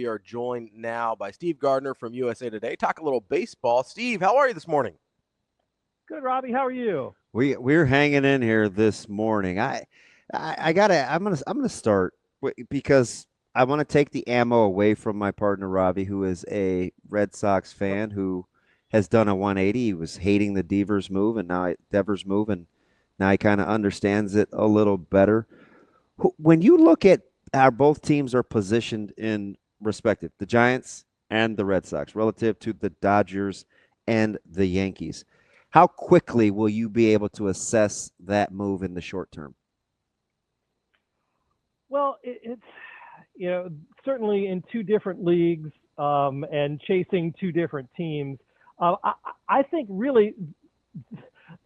We are joined now by Steve Gardner from USA Today. Talk a little baseball. Steve, how are you this morning? Good, Robbie. How are you? We're hanging in here this morning. I gotta I'm gonna start because I want to take the ammo away from my partner Ravi, who is a Red Sox fan who has done a 180. He was hating the Devers move, and now he kind of understands it a little better. When you look at how both teams are positioned in respective, the Giants and the Red Sox, relative to the Dodgers and the Yankees, how quickly will you be able to assess that move in the short term? Well, it's certainly in two different leagues and chasing two different teams. I think really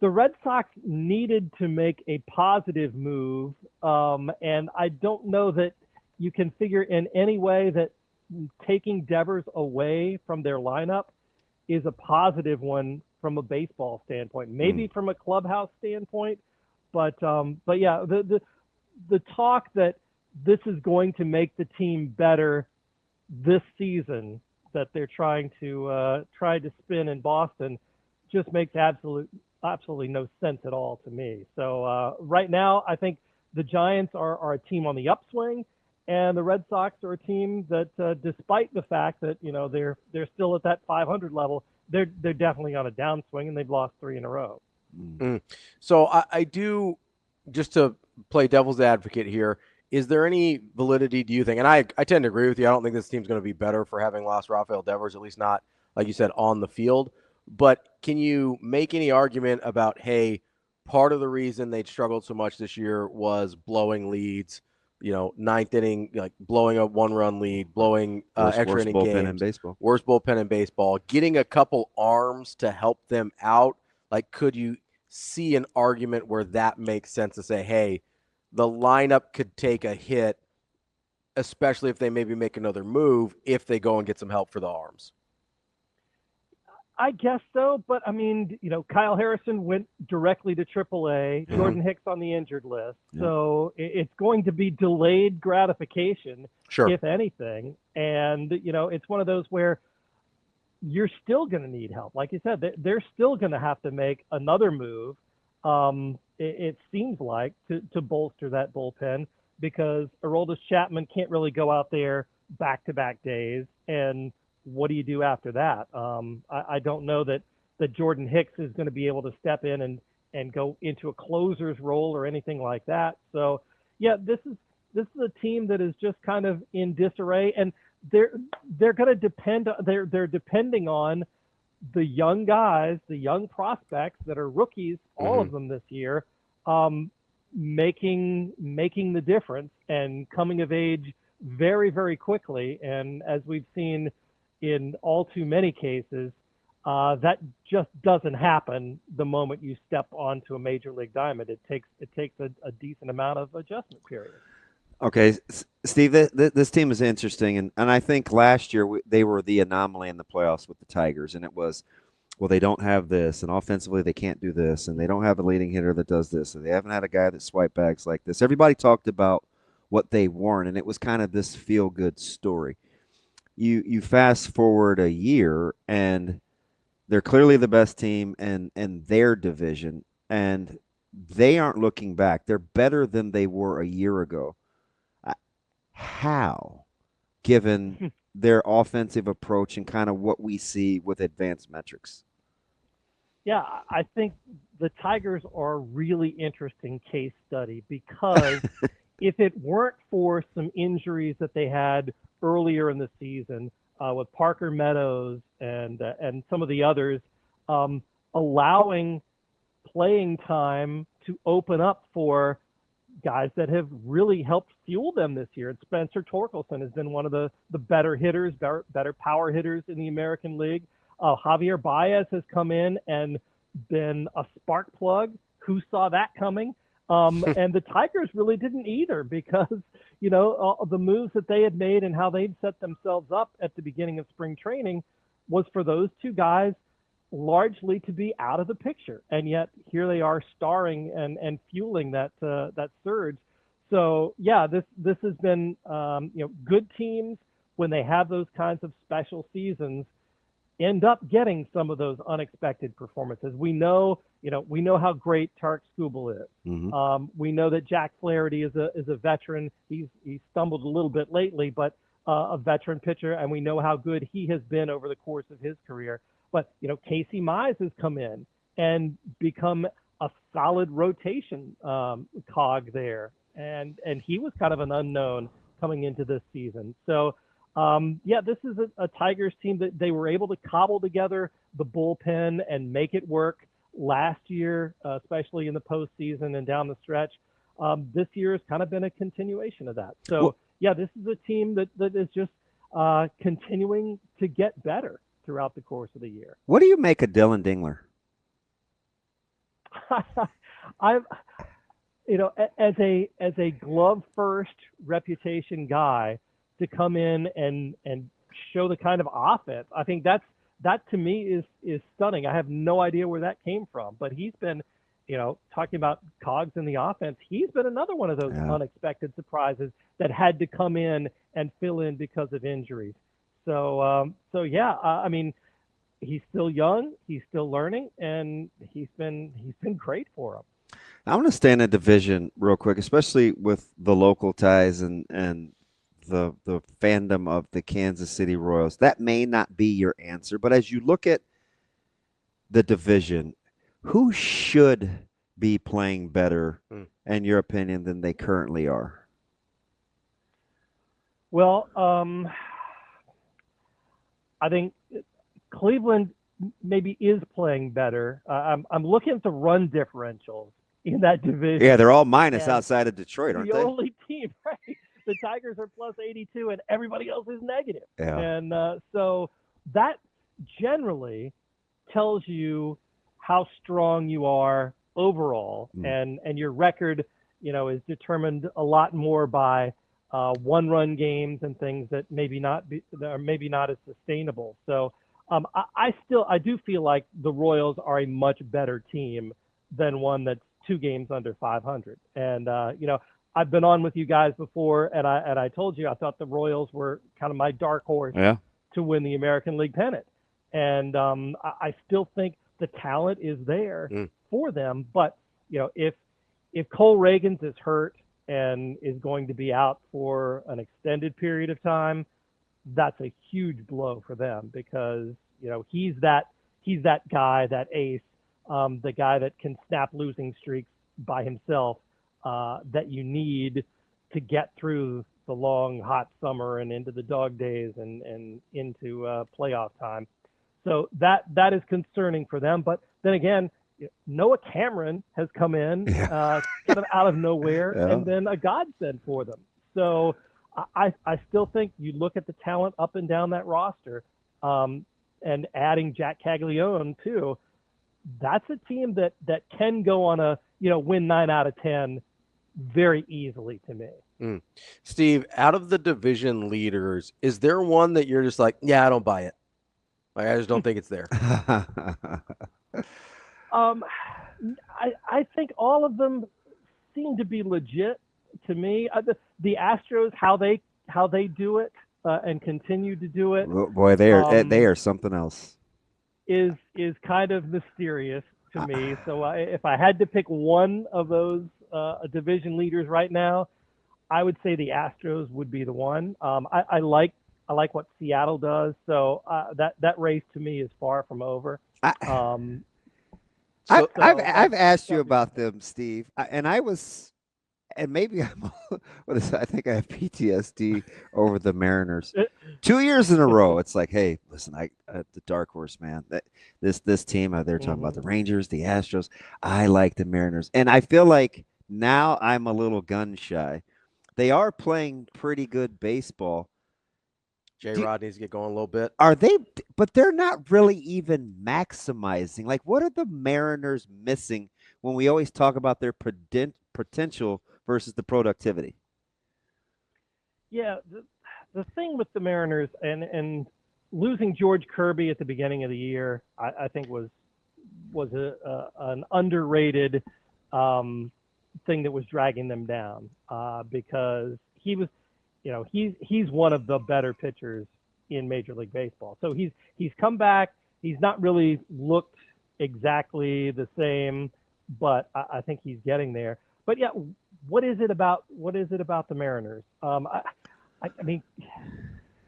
the Red Sox needed to make a positive move, and I don't know that you can figure in any way that taking Devers away from their lineup is a positive one from a baseball standpoint. Maybe from a clubhouse standpoint, but yeah, the talk that this is going to make the team better this season that they're trying to spin in Boston just makes absolutely no sense at all to me. So right now, I think the Giants are a team on the upswing, and the Red Sox are a team that, despite the fact that they're still at that 500 level, they're definitely on a downswing, and they've lost 3 in a row. So I do, just to play devil's advocate here, is there any validity, do you think? And I tend to agree with you. I don't think this team's going to be better for having lost Rafael Devers, at least not, like you said, on the field. But can you make any argument about, hey, part of the reason they'd struggled so much this year was blowing leads, ninth inning, like blowing a 1-run lead, blowing extra Worst inning bullpen games, in baseball. worst bullpen in baseball, getting a couple arms to help them out? Like, could you see an argument where that makes sense to say, hey, the lineup could take a hit, especially if they maybe make another move, if they go and get some help for the arms? I guess so, but I mean, Kyle Harrison went directly to AAA. Jordan Hicks on the injured list, so it's going to be delayed gratification, Sure, if anything. And it's one of those where you're still going to need help. Like you said, they're still going to have to make another move. It seems like to bolster that bullpen because Aroldis Chapman can't really go out there back-to-back days and what do you do after that? I don't know that Jordan Hicks is going to be able to step in and go into a closer's role or anything like that. So, yeah, this is a team that is just kind of in disarray, and they're going to depend. They're depending on the young guys, the young prospects that are rookies, all of them this year, making the difference and coming of age very, very quickly. And as we've seen in all too many cases, that just doesn't happen the moment you step onto a major league diamond. It takes a decent amount of adjustment period. Okay, Steve, this team is interesting, and I think last year they were the anomaly in the playoffs with the Tigers, and it was, well, they don't have this, and offensively they can't do this, and they don't have a leading hitter that does this, and they haven't had a guy that swipe bags like this. Everybody talked about what they weren't, and it was kind of this feel-good story. You fast forward a year, and they're clearly the best team in their division, and they aren't looking back. They're better than they were a year ago. How, given their offensive approach and kind of what we see with advanced metrics? Yeah, I think the Tigers are a really interesting case study because if it weren't for some injuries that they had earlier in the season with Parker Meadows and some of the others, allowing playing time to open up for guys that have really helped fuel them this year. And Spencer Torkelson has been one of the better hitters, better power hitters in the American League. Javier Baez has come in and been a spark plug. Who saw that coming? And the Tigers really didn't either because, the moves that they had made and how they'd set themselves up at the beginning of spring training was for those two guys largely to be out of the picture. And yet here they are starring and fueling that surge. So, yeah, this has been, good teams when they have those kinds of special seasons, end up getting some of those unexpected performances. We know how great Tark Skubal is. Mm-hmm. We know that Jack Flaherty is a veteran. He's stumbled a little bit lately, but a veteran pitcher, and we know how good he has been over the course of his career. But Casey Mize has come in and become a solid rotation cog there, and he was kind of an unknown coming into this season. So this is a Tigers team that they were able to cobble together the bullpen and make it work last year, especially in the postseason and down the stretch. This year has kind of been a continuation of that. So, this is a team that is just continuing to get better throughout the course of the year. What do you make of Dylan Dingler? I've, as a glove first reputation guy, to come in and show the kind of offense, I think that to me is stunning. I have no idea where that came from, but he's been, talking about cogs in the offense. He's been another one of those unexpected surprises that had to come in and fill in because of injuries. So I mean, he's still young, he's still learning, and he's been great for him. I want to stay in a division real quick, especially with the local ties and the fandom of the Kansas City Royals. That may not be your answer, but as you look at the division, who should be playing better, in your opinion, than they currently are? Well, I think Cleveland maybe is playing better. I'm looking at the run differentials in that division. Yeah, they're all minus outside of Detroit, aren't they? The only team, right? The Tigers are plus 82 and everybody else is negative. Yeah. And so that generally tells you how strong you are overall. And your record, is determined a lot more by one-run games and things that are maybe not as sustainable. So I do feel like the Royals are a much better team than one that's 2 games under 500. And I've been on with you guys before, and I told you I thought the Royals were kind of my dark horse to win the American League pennant. And I still think the talent is there for them. But if Cole Reagans is hurt and is going to be out for an extended period of time, that's a huge blow for them because he's that guy, that ace, the guy that can snap losing streaks by himself, that you need to get through the long hot summer and into the dog days and into playoff time. So that is concerning for them. But then again, Noah Cameron has come in kind of out of nowhere and then a godsend for them. So I still think you look at the talent up and down that roster, and adding Jack Caglione too, that's a team that can go on a win 9 out of 10 very easily to me. Steve, out of the division leaders, is there one that you're just like, I don't buy it? Like, I just don't think it's there. I think all of them seem to be legit to me. The Astros, how they do it and continue to do it. Boy, they are something else. Is kind of mysterious to me. So if I had to pick one of those division leaders right now, I would say the Astros would be the one. I like what Seattle does. So that race to me is far from over. I've asked you about them, Steve, and maybe I think I have PTSD over the Mariners. 2 years in a row, it's like, hey, listen, the dark horse, man. This team, they're talking about the Rangers, the Astros. I like the Mariners, and I feel like now I'm a little gun shy. They are playing pretty good baseball. J-Rod needs to get going a little bit. Are they? But they're not really even maximizing. Like, what are the Mariners missing when we always talk about their potential versus the productivity? Yeah, the thing with the Mariners and losing George Kirby at the beginning of the year, I think was an underrated thing that was dragging them down because he he's one of the better pitchers in Major League Baseball. So he's come back. He's not really looked exactly the same, but I think he's getting there. But yeah, what is it about the Mariners? I mean,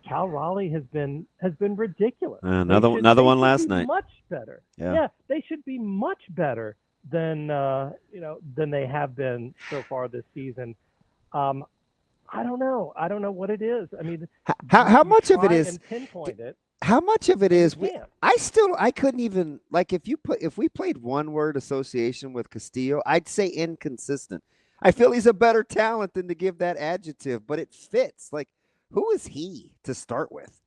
Cal Raleigh has been ridiculous. Another one last night. Much better. Yeah, they should be much better than than they have been so far this season. I don't know what it is. I mean, how much of it is and pinpoint it? How much of it is can't. I couldn't even, like, if we played one word association with Castillo, I'd say inconsistent. I feel he's a better talent than to give that adjective, but it fits. Like, who is he to start with?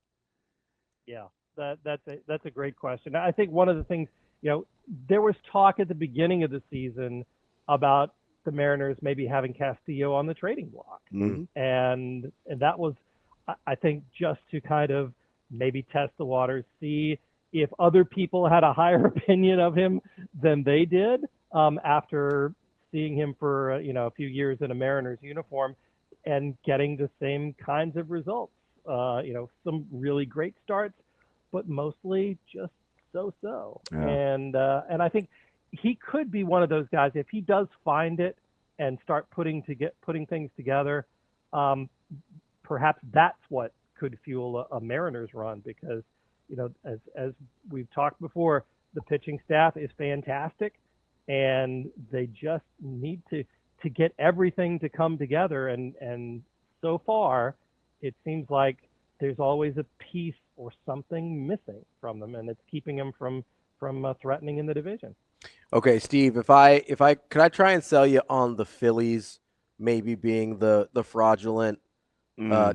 Yeah, that's a great question. I think one of the things, there was talk at the beginning of the season about the Mariners maybe having Castillo on the trading block. Mm-hmm. And that was, I think, just to kind of maybe test the waters, see if other people had a higher opinion of him than they did after seeing him for a few years in a Mariners uniform and getting the same kinds of results. Some really great starts, but mostly just so-so. Yeah. And I think he could be one of those guys if he does find it and start putting things together. Perhaps that's what could fuel a Mariners run, because as we've talked before, the pitching staff is fantastic, and they just need to get everything to come together. And so far, it seems like there's always a piece or something missing from them, and it's keeping them from threatening in the division. Okay, Steve, if I could I try and sell you on the Phillies maybe being the fraudulent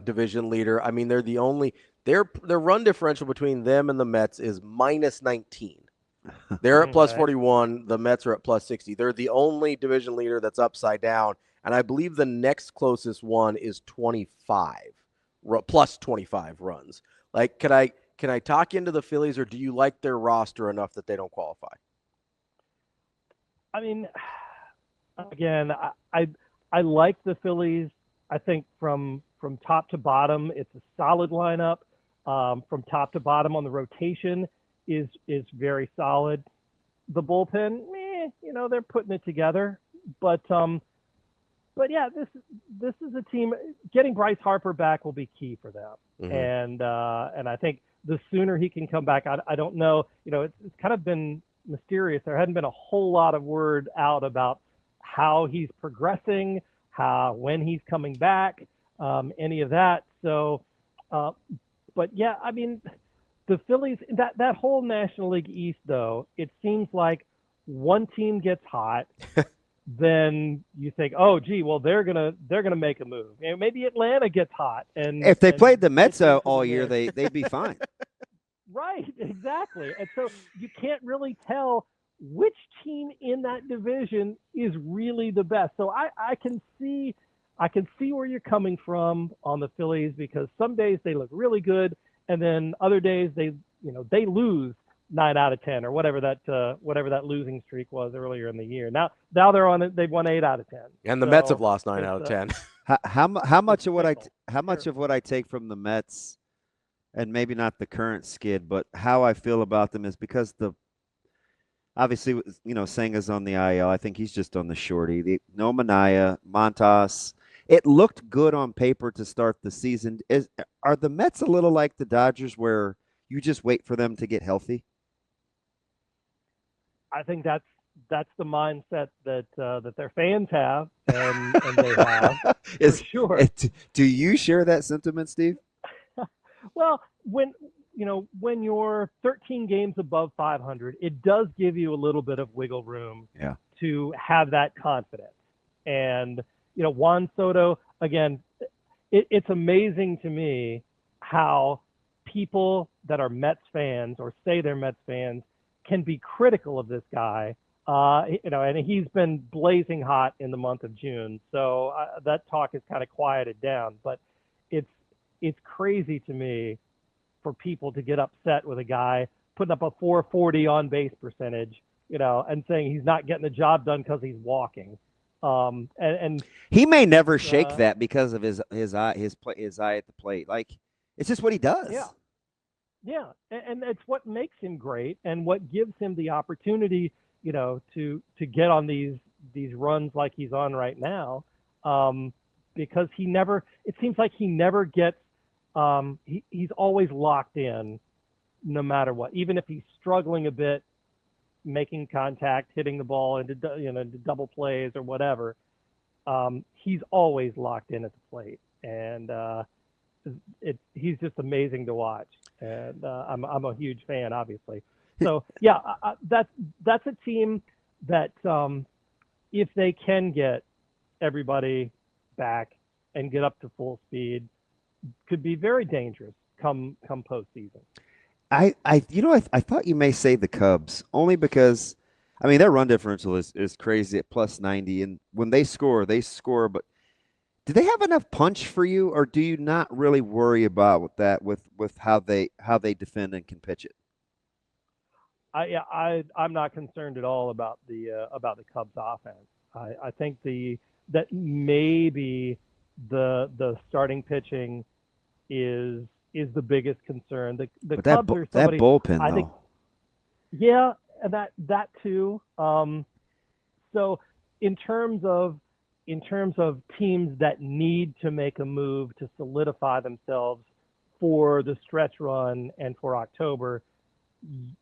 division leader. I mean, they're the only their run differential between them and the Mets is minus 19. They're at plus 41. The Mets are at plus 60. They're the only division leader that's upside down, and I believe the next closest one is 25 plus 25 runs. Like, can I talk into the Phillies, or do you like their roster enough that they don't qualify? I mean, again, I like the Phillies. I think from top to bottom, it's a solid lineup. From top to bottom on the rotation is very solid. The bullpen, they're putting it together. But yeah, this is a team. Getting Bryce Harper back will be key for them. Mm-hmm. And I think the sooner he can come back, I don't know. It's kind of been mysterious. There hadn't been a whole lot of word out about how he's progressing, when he's coming back, any of that. So, but yeah, I mean, the Phillies, that whole National League East, though, it seems like one team gets hot, then you think, oh, gee, well, they're gonna make a move. Maybe Atlanta gets hot, and if they played the Mets all year, they'd be fine. Right, exactly. And so you can't really tell which team in that division is really the best. So I can see where you're coming from on the Phillies, because some days they look really good, and then other days they lose 9 out of 10 or whatever that losing streak was earlier in the year. Now they're on it. They've won 8 out of 10. And the Mets have lost 9 out of 10. How much of what I take from the Mets, and maybe not the current skid, but how I feel about them, is because obviously, Senga's on the IL. I think he's just on the shorty. No Manaea, Montas. It looked good on paper to start the season. Are the Mets a little like the Dodgers, where you just wait for them to get healthy? I think that's the mindset that their fans have, and they have for sure. Do you share that sentiment, Steve? Well, when you're 13 games above 500, it does give you a little bit of wiggle room to have that confidence. And, Juan Soto, again, it's amazing to me how people that are Mets fans or say they're Mets fans can be critical of this guy. And he's been blazing hot in the month of June. So that talk is kind of quieted down, but it's crazy to me for people to get upset with a guy putting up a 440 on base percentage, and saying he's not getting the job done because he's walking. And He may never shake uh, that because of his eye at the plate. Like it's just what he yeah, does. yeah, and it's what makes him great, and what gives him the opportunity, to get on these runs like he's on right now, because he never. It seems like he never gets. He's always locked in, no matter what. Even if he's struggling a bit, making contact, hitting the ball into double plays or whatever, he's always locked in at the plate, and he's just amazing to watch. And I'm a huge fan, obviously. So yeah, that's a team that, if they can get everybody back and get up to full speed, could be very dangerous come postseason. I thought you may say the Cubs only because, I mean, their run differential is crazy at plus 90, and when they score. But do they have enough punch for you, or do you not really worry about that with how they defend and can pitch it? I'm not concerned at all about the Cubs offense. I think that maybe the starting pitching is the biggest concern. The But Cubs are that somebody bullpen I think. though. Yeah, and that too. So in terms of teams that need to make a move to solidify themselves for the stretch run and for October,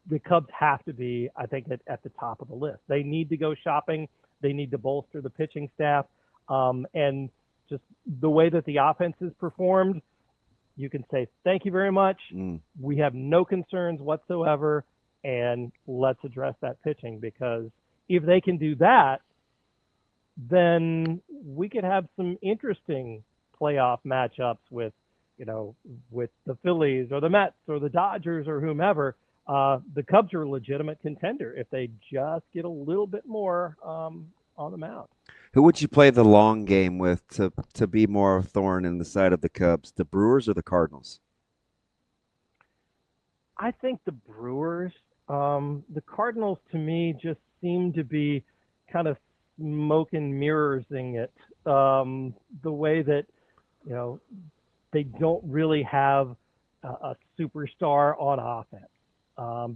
the Cubs have to be, I think, at the top of the list. They need to go shopping. They need to bolster the pitching staff, and just the way that the offense is performed, you can say thank you very much. Mm. We have no concerns whatsoever, and let's address that pitching, because if they can do that, then we could have some interesting playoff matchups with the Phillies or the Mets or the Dodgers or whomever. The Cubs are a legitimate contender if they just get a little bit more on the mound. Who would you play the long game with to be more of a thorn in the side of the Cubs, the Brewers or the Cardinals? I think the Brewers. The Cardinals, to me, just seem to be kind of smoke and mirrorsing it. The way that, you know, they don't really have a superstar on offense.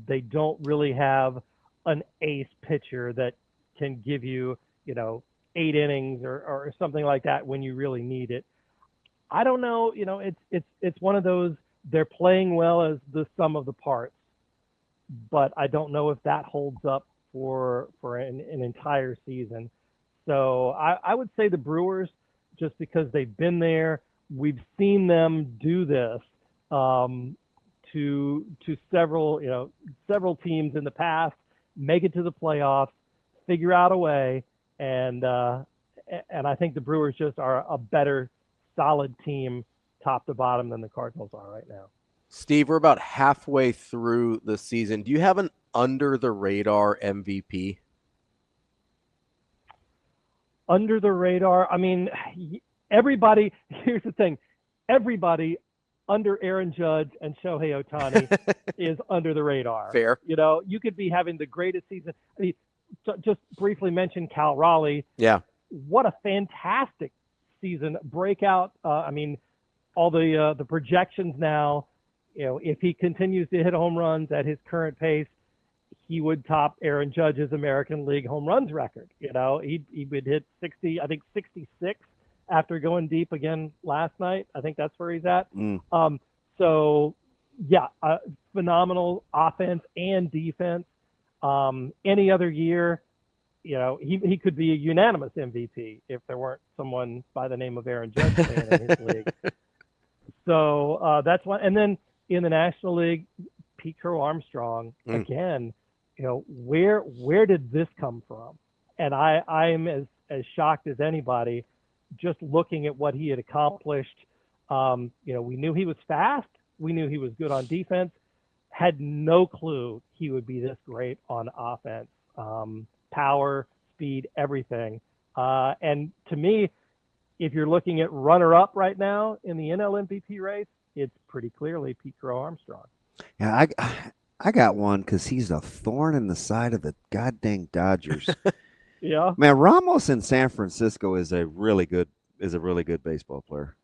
They don't really have an ace pitcher that can give you, 8 innings or something like that when you really need it. I don't know. It's one of those. They're playing well as the sum of the parts, but I don't know if that holds up for an entire season. So I would say the Brewers, just because they've been there. We've seen them do this to several teams in the past, make it to the playoffs, figure out a way, and I think the Brewers just are a better, solid team, top to bottom, than the Cardinals are right now. Steve, we're about halfway through the season. Do you have an under the radar MVP? Under the radar. I mean, everybody. Here's the thing: everybody under Aaron Judge and Shohei Ohtani is under the radar. Fair. You could be having the greatest season. I mean, just briefly mention Cal Raleigh. Yeah. What a fantastic season, breakout. I mean, all the projections now. If he continues to hit home runs at his current pace, he would top Aaron Judge's American League home runs record. He would hit 60, I think 66 after going deep again last night. I think that's where he's at. So yeah, phenomenal offense and defense. Any other year, he could be a unanimous MVP if there weren't someone by the name of Aaron Judge playing in his league. So that's one. And then in the National League, Pete Crow Armstrong again. Where did this come from? And I'm as shocked as anybody, just looking at what he had accomplished. We knew he was fast. We knew he was good on defense. Had no clue he would be this great on offense. Power, speed, everything. And to me, if you're looking at runner-up right now in the NL MVP race, it's pretty clearly Pete Crow Armstrong. Yeah, I got one because he's a thorn in the side of the goddamn Dodgers. Yeah. Man, Ramos in San Francisco is a really good baseball player.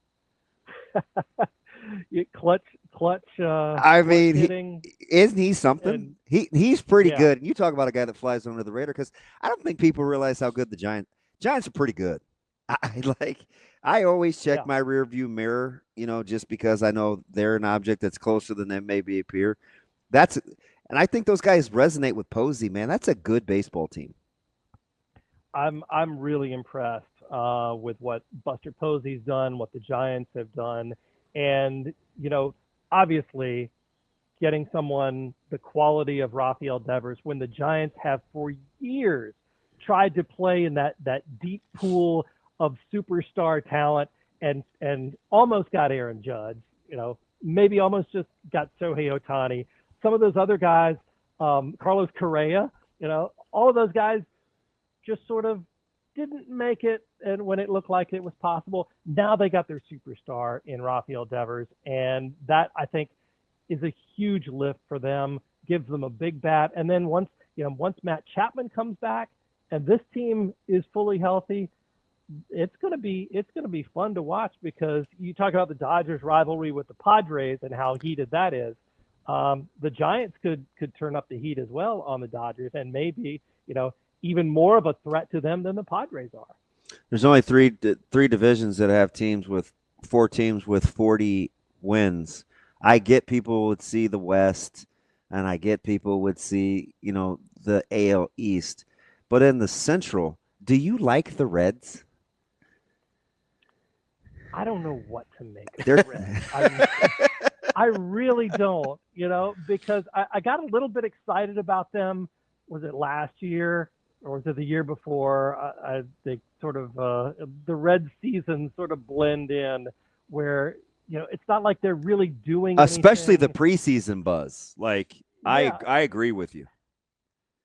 Clutch, I clutch mean, hitting, isn't he something? and He's pretty yeah, good. And you talk about a guy that flies under the radar because I don't think people realize how good the Giants are pretty good. I like. I always check yeah. my rear view mirror, just because I know they're an object that's closer than they maybe appear. And I think those guys resonate with Posey, man. That's a good baseball team. I'm really impressed with what Buster Posey's done, what the Giants have done, and obviously getting someone the quality of Rafael Devers when the Giants have for years tried to play in that deep pool of superstar talent and almost got Aaron Judge, maybe almost just got Shohei Ohtani. Some of those other guys, Carlos Correa, all of those guys just sort of didn't make it, and when it looked like it was possible, now they got their superstar in Rafael Devers, and that I think is a huge lift for them, gives them a big bat, and then once Matt Chapman comes back and this team is fully healthy, it's gonna be fun to watch because you talk about the Dodgers rivalry with the Padres and how heated that is. The Giants could turn up the heat as well on the Dodgers, and maybe even more of a threat to them than the Padres are. There's only three divisions that have four teams with 40 wins. I get people would see the West, and I get people would see the AL East, but in the Central, do you like the Reds? I don't know what to make of the Reds. I really don't, because I got a little bit excited about them. Was it last year or was it the year before? They sort of the Red season sort of blend in where it's not like they're really doing especially anything. the preseason buzz. Like Yeah. I agree with you.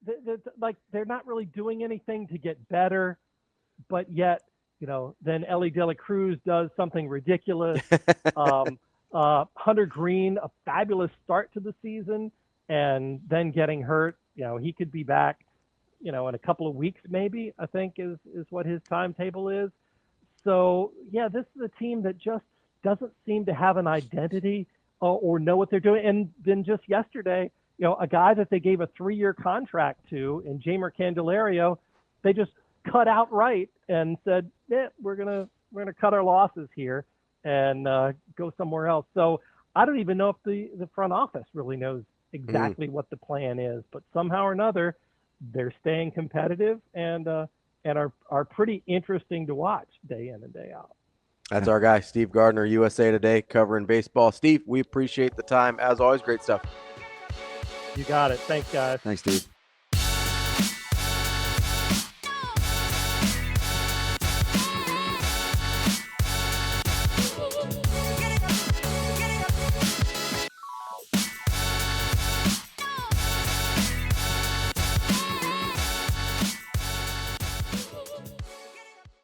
They're not really doing anything to get better, but yet then Ellie De La Cruz does something ridiculous. Hunter Green, a fabulous start to the season, and then getting hurt. He could be back, in a couple of weeks, maybe, I think is what his timetable is. So, yeah, this is a team that just doesn't seem to have an identity or know what they're doing. And then just yesterday, a guy that they gave a 3-year contract to in Jamer Candelario, they just cut outright and said, we're gonna cut our losses here and go somewhere else. So I don't even know if the front office really knows exactly what the plan is, but somehow or another, they're staying competitive and are pretty interesting to watch day in and day out. That's our guy, Steve Gardner, USA Today, covering baseball. Steve, we appreciate the time. As always, great stuff. You got it. Thanks, guys. Thanks, Steve.